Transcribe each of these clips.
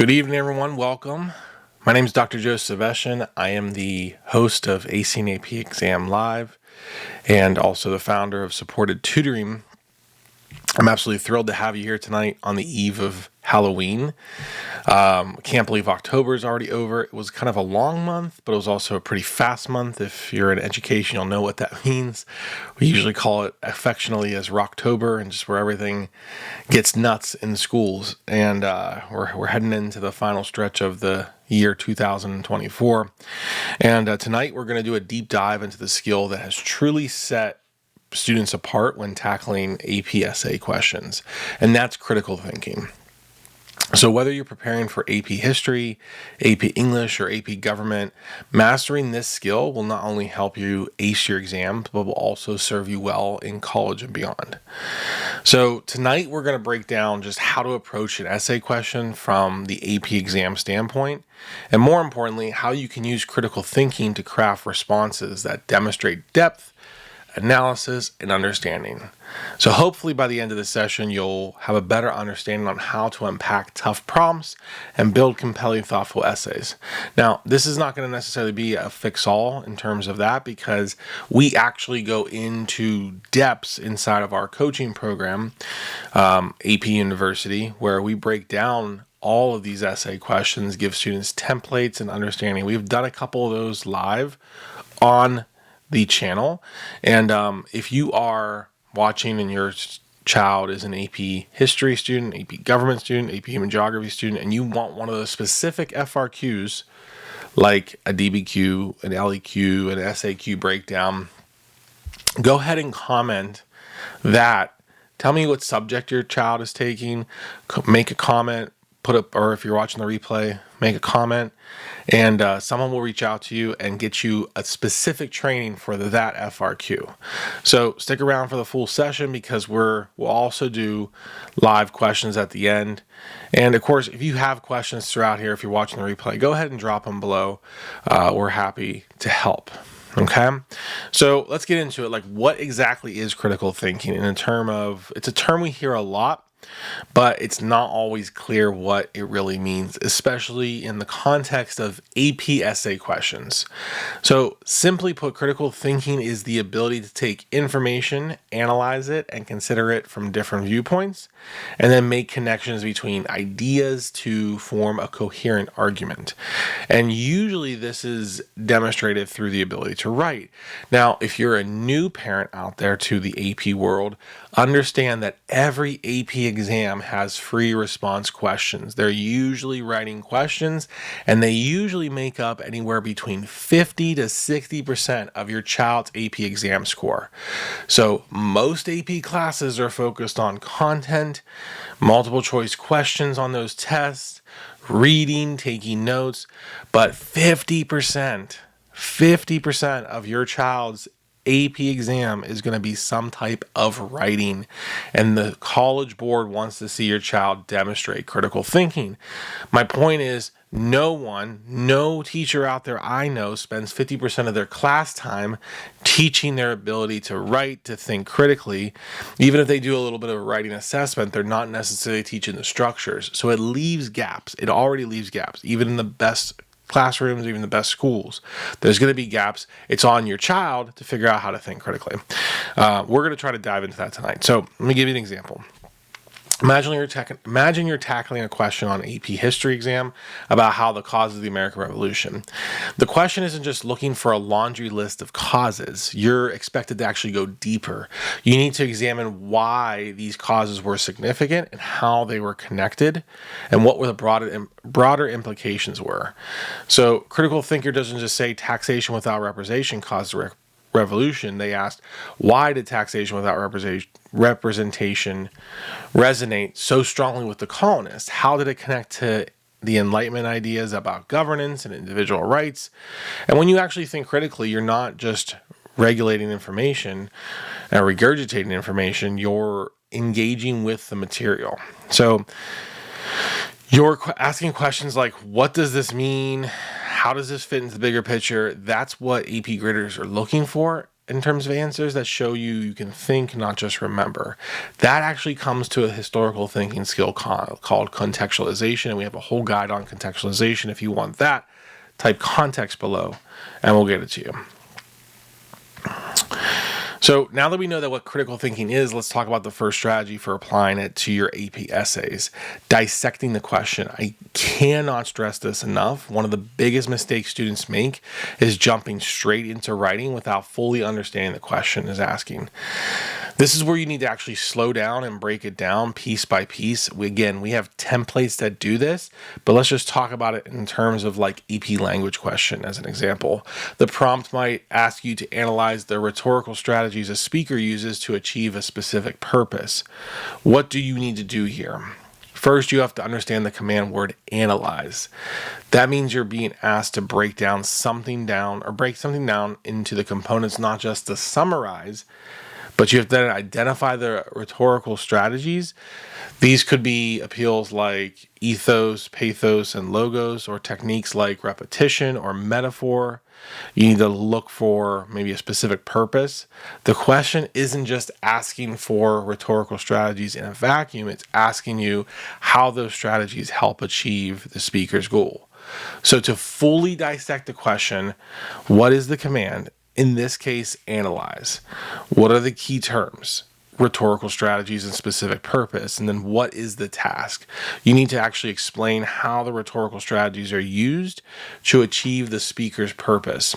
Good evening, everyone. Welcome. My name is Dr. Joe Saveshin. I am the host of Acing AP Exam Live and also the founder of Supported Tutoring. I'm absolutely thrilled to have you here tonight on the eve of Halloween. Can't believe October is already over. It was kind of a long month, but it was also a pretty fast month. If you're in education, you'll know what that means. We usually call it affectionately as Rocktober, and just where everything gets nuts in schools. And we're heading into the final stretch of the year 2024. And tonight we're going to do a deep dive into the skill that has truly set students apart when tackling AP essay questions, and that's critical thinking. So whether you're preparing for AP History, AP English, or AP Government, mastering this skill will not only help you ace your exam, but will also serve you well in college and beyond. So tonight we're going to break down just how to approach an essay question from the AP exam standpoint, and more importantly, how you can use critical thinking to craft responses that demonstrate depth, analysis, and understanding. So hopefully by the end of the session, you'll have a better understanding on how to unpack tough prompts and build compelling, thoughtful essays. Now, this is not going to necessarily be a fix-all in terms of that, because we actually go into depths inside of our coaching program, AP University, where we break down all of these essay questions, give students templates and understanding. We've done a couple of those live on the channel, and if you are watching and your child is an AP History student, AP Government student, AP Human Geography student, and you want one of those specific FRQs like a DBQ, an LEQ, an SAQ breakdown, go ahead and comment that. Tell me what subject your child is taking, make a comment, or if you're watching the replay, make a comment, and someone will reach out to you and get you a specific training for that FRQ. So stick around for the full session, because we'll also do live questions at the end. And of course, if you have questions throughout here, if you're watching the replay, go ahead and drop them below. We're happy to help. Okay, so let's get into it. Like, what exactly is critical thinking? It's a term we hear a lot, but it's not always clear what it really means, especially in the context of AP essay questions. So simply put, critical thinking is the ability to take information, analyze it, and consider it from different viewpoints, and then make connections between ideas to form a coherent argument. And usually this is demonstrated through the ability to write. Now, if you're a new parent out there to the AP world, understand that every AP exam has free response questions. They're usually writing questions, and they usually make up anywhere between 50 to 60% of your child's AP exam score. So most AP classes are focused on content, multiple choice questions on those tests, reading, taking notes, but 50% of your child's AP exam is going to be some type of writing, and the College Board wants to see your child demonstrate critical thinking. My point is, no teacher out there I know spends 50% of their class time teaching their ability to write, to think critically. Even if they do a little bit of a writing assessment, they're not necessarily teaching the structures. So it leaves gaps. It already leaves gaps, even in the best classrooms, even the best schools. There's going to be gaps. It's on your child to figure out how to think critically. We're going to try to dive into that tonight. So let me give you an example. Imagine you're tackling a question on AP History exam about how the causes of the American Revolution. The question isn't just looking for a laundry list of causes. You're expected to actually go deeper. You need to examine why these causes were significant and how they were connected, and what were the broader implications were. So critical thinker doesn't just say taxation without representation caused the revolution. They asked, why did taxation without representation resonate so strongly with the colonists? How did it connect to the Enlightenment ideas about governance and individual rights? And when you actually think critically, you're not just regulating information and regurgitating information, you're engaging with the material. So you're asking questions like, what does this mean? How does this fit into the bigger picture? That's what AP graders are looking for. in terms of answers that show you can think, not just remember. That actually comes to a historical thinking skill called contextualization, and we have a whole guide on contextualization if you want that. Type context below, and we'll get it to you. So now that we know that what critical thinking is, let's talk about the first strategy for applying it to your AP essays. Dissecting the question. I cannot stress this enough. One of the biggest mistakes students make is jumping straight into writing without fully understanding the question is asking. This is where you need to actually slow down and break it down piece by piece. We have templates that do this, but let's just talk about it in terms of like AP language question as an example. The prompt might ask you to analyze the rhetorical strategies a speaker uses to achieve a specific purpose. What do you need to do here? First, you have to understand the command word analyze. That means you're being asked to break something down into the components, not just to summarize, but you have to then identify the rhetorical strategies. These could be appeals like ethos, pathos, and logos, or techniques like repetition or metaphor. You need to look for maybe a specific purpose. The question isn't just asking for rhetorical strategies in a vacuum, it's asking you how those strategies help achieve the speaker's goal. So to fully dissect the question, what is the command? In this case, analyze. What are the key terms? Rhetorical strategies and specific purpose. And then what is the task? You need to actually explain how the rhetorical strategies are used to achieve the speaker's purpose.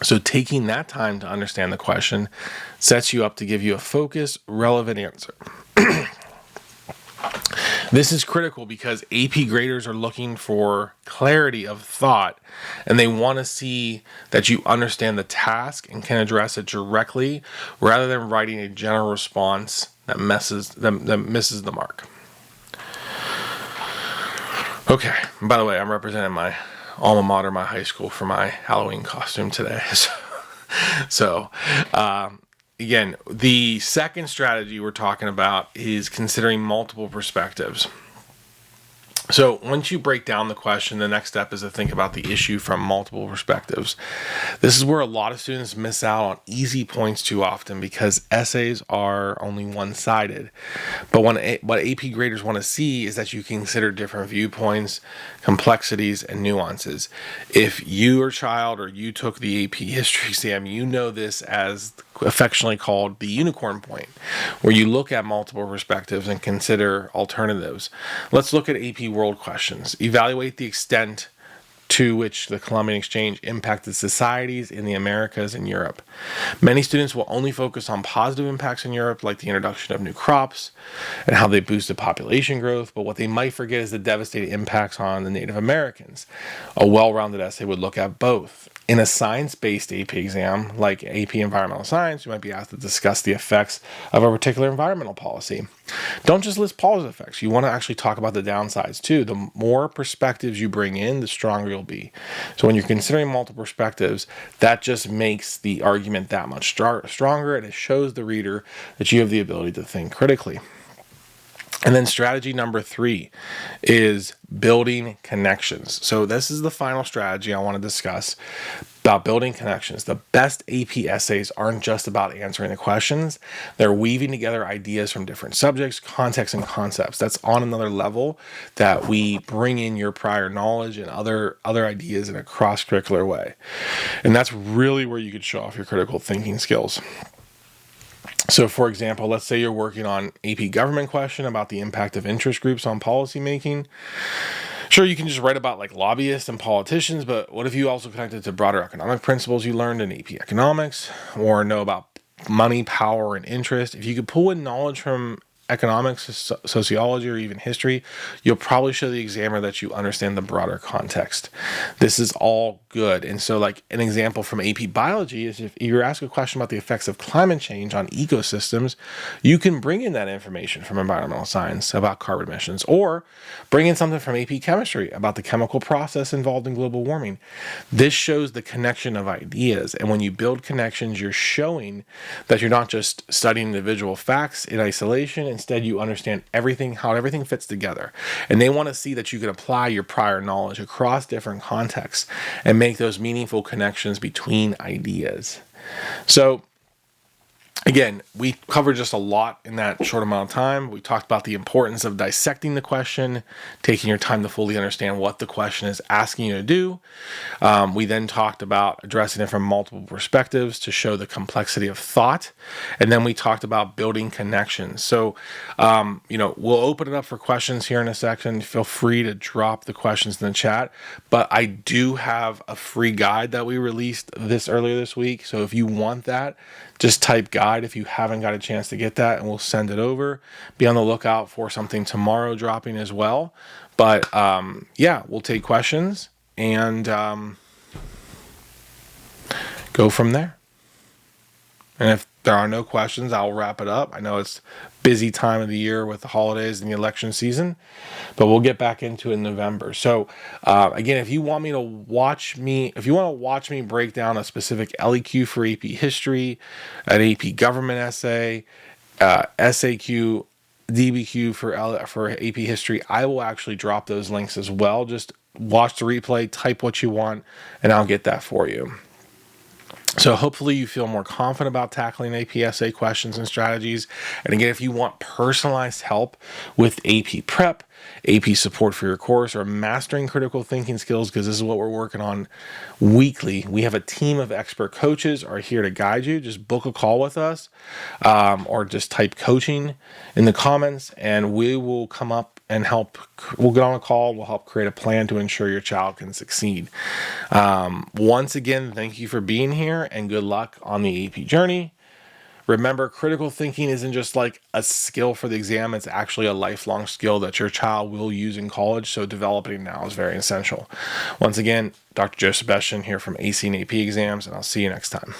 So taking that time to understand the question sets you up to give you a focused, relevant answer. This is critical because AP graders are looking for clarity of thought, and they want to see that you understand the task and can address it directly rather than writing a general response that misses the mark. Okay, by the way, I'm representing my alma mater, my high school, for my Halloween costume today. Again, the second strategy we're talking about is considering multiple perspectives. So once you break down the question, the next step is to think about the issue from multiple perspectives. This is where a lot of students miss out on easy points too often because essays are only one-sided. But what AP graders want to see is that you consider different viewpoints, complexities, and nuances. If your child or you took the AP history exam, you know this as affectionately called the unicorn point, where you look at multiple perspectives and consider alternatives. Let's look at AP World questions. Evaluate the extent to which the Columbian Exchange impacted societies in the Americas and Europe. Many students will only focus on positive impacts in Europe, like the introduction of new crops and how they boosted population growth, but what they might forget is the devastating impacts on the Native Americans. A well-rounded essay would look at both. In a science-based AP exam, like AP Environmental Science, you might be asked to discuss the effects of a particular environmental policy. Don't just list positive effects. You want to actually talk about the downsides too. The more perspectives you bring in, the stronger you'll be. So when you're considering multiple perspectives, that just makes the argument that much stronger, and it shows the reader that you have the ability to think critically. And then strategy number 3 is building connections. So this is the final strategy I want to discuss about building connections. The best AP essays aren't just about answering the questions. They're weaving together ideas from different subjects, contexts, and concepts. That's on another level that we bring in your prior knowledge and other ideas in a cross-curricular way. And that's really where you could show off your critical thinking skills. So, for example, let's say you're working on AP government question about the impact of interest groups on policy making. Sure, you can just write about like lobbyists and politicians, but what if you also connect it to broader economic principles you learned in AP economics, or know about money, power, and interest? If you could pull in knowledge from economics, sociology, or even history, you'll probably show the examiner that you understand the broader context. This is all good. And so like an example from AP biology is if you're asked a question about the effects of climate change on ecosystems, you can bring in that information from environmental science about carbon emissions, or bring in something from AP chemistry about the chemical process involved in global warming. This shows the connection of ideas. And when you build connections, you're showing that you're not just studying individual facts in isolation. Instead, you understand how everything fits together. And they want to see that you can apply your prior knowledge across different contexts and make those meaningful connections between ideas. So again, we covered just a lot in that short amount of time. We talked about the importance of dissecting the question, taking your time to fully understand what the question is asking you to do. We then talked about addressing it from multiple perspectives to show the complexity of thought. And then we talked about building connections. So, we'll open it up for questions here in a second. Feel free to drop the questions in the chat. But I do have a free guide that we released earlier this week. So if you want that, just type guide if you haven't got a chance to get that, and we'll send it over. Be on the lookout for something tomorrow dropping as well. But we'll take questions and go from there. And if there are no questions, I'll wrap it up. I know it's busy time of the year with the holidays and the election season, but we'll get back into it in November. So again, if you want to watch me break down a specific LEQ for AP History, an AP Government essay, SAQ, DBQ for AP History, I will actually drop those links as well. Just watch the replay, type what you want, and I'll get that for you. So hopefully you feel more confident about tackling AP essay questions and strategies. And again, if you want personalized help with AP prep, AP support for your course, or mastering critical thinking skills, because this is what we're working on weekly, we have a team of expert coaches are here to guide you. Just book a call with us, or just type coaching in the comments, and we will come up and help. We'll get on a call. We'll help create a plan to ensure your child can succeed. Once again, thank you for being here, and good luck on the AP journey. Remember, critical thinking isn't just like a skill for the exam. It's actually a lifelong skill that your child will use in college. So developing now is very essential. Once again, Dr. Joe Sebastian here from Acing AP Exams, and I'll see you next time.